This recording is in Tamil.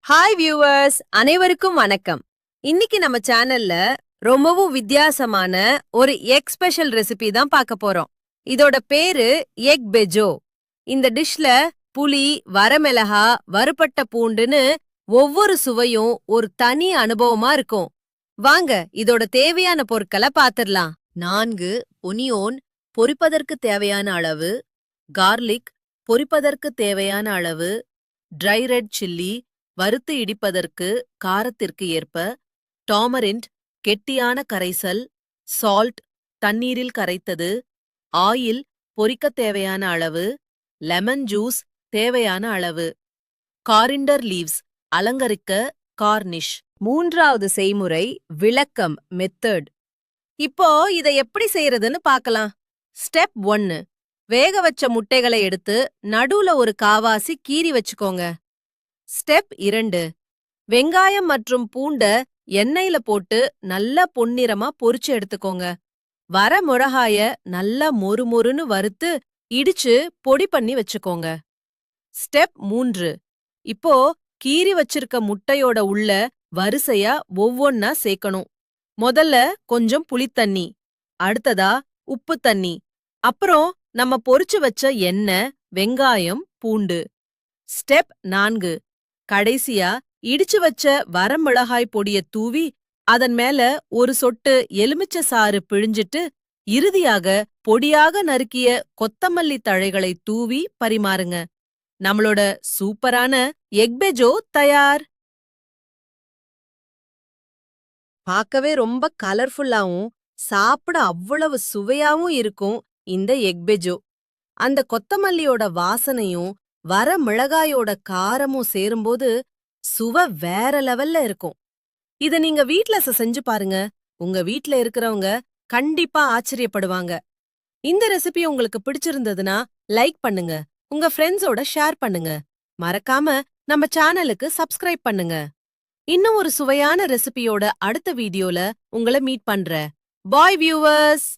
ஹாய் வியூவர்ஸ், அனைவருக்கும் வணக்கம். இன்னைக்கு நம்ம சேனல்ல ரொம்பவும் வித்தியாசமான ஒரு எக் ஸ்பெஷல் ரெசிபி தான் பார்க்க போறோம். இதோட பேரு எக் பெஜோ. இந்த டிஷ்ல புளி, வரமிளகா, வறுபட்ட பூண்டுன்னு ஒவ்வொரு சுவையும் ஒரு தனி அனுபவமா இருக்கும். வாங்க இதோட தேவையான பொருட்களை பாத்துடலாம். 4 ஒனியோன் பொரிப்பதற்கு தேவையான அளவு, கார்லிக் பொரிப்பதற்கு தேவையான அளவு, ட்ரை ரெட் சில்லி வறுத்து இடிப்பதற்கு காரத்திற்கு ஏற்ப, டாமரிண்ட் கெட்டியான கரைசல், சால்ட் தண்ணீரில் கரைத்தது, ஆயில் பொரிக்க தேவையான அளவு, லெமன் ஜூஸ் தேவையான அளவு, காரிண்டர் லீவ்ஸ் அலங்கரிக்க கார்னிஷ். 3வது செய்முறை விளக்கம் மெத்தட். இப்போ இதை எப்படி செய்யறதுன்னு பார்க்கலாம். ஸ்டெப் 1. வேக வச்ச முட்டைகளை எடுத்து நடுவுல ஒரு காவாசி கீறி வச்சுக்கோங்க. ஸ்டெப் 2. வெங்காயம் மற்றும் பூண்ட எண்ணெயில போட்டு நல்லா பொன்னிறமா பொரிச்சு எடுத்துக்கோங்க. வர மிளகாய நல்லா மொறுமொறுன்னு வறுத்து இடிச்சு பொடி பண்ணி வச்சுக்கோங்க. ஸ்டெப் 3. இப்போ கீறி வச்சிருக்க முட்டையோட உள்ள வரிசையா ஒவ்வொன்னா சேர்க்கணும். முதல்ல கொஞ்சம் புளித்தண்ணி, அடுத்ததா உப்பு தண்ணி, அப்புறம் நம்ம பொரிச்சு வச்ச எண்ணெய், வெங்காயம், பூண்டு. ஸ்டெப் 4. கடைசியா இடிச்சு வச்ச வரமிளகாய் பொடிய தூவி அதன் மேல ஒரு சொட்டு எலுமிச்சை சாறு பிழிஞ்சிட்டு இறுதியாக பொடியாக நறுக்கிய கொத்தமல்லி தழைகளை தூவி பரிமாறுங்க. நம்மளோட சூப்பரான எக் பெஜோ தயார். பார்க்கவே ரொம்ப கலர்ஃபுல்லாவும் சாப்பிட அவ்வளவு சுவையாவும் இருக்கும் இந்த எக் பெஜோ. அந்த கொத்தமல்லியோட வாசனையும் வர மிளகாயோட காரமும் சேரும்போது சுவை வேற லெவல்ல இருக்கும். இத நீங்க வீட்ல செஞ்சு பாருங்க. உங்க வீட்ல இருக்கிறவங்க கண்டிப்பா ஆச்சரியப்படுவாங்க. இந்த ரெசிபி உங்களுக்கு பிடிச்சிருந்ததுன்னா லைக் பண்ணுங்க, உங்க ஃப்ரெண்ட்ஸோட ஷேர் பண்ணுங்க. மறக்காம நம்ம சேனலுக்கு சப்ஸ்கிரைப் பண்ணுங்க. இன்னும் ஒரு சுவையான ரெசிபியோட அடுத்த வீடியோல உங்களை மீட் பண்றேன். பாய் வியூவர்ஸ்.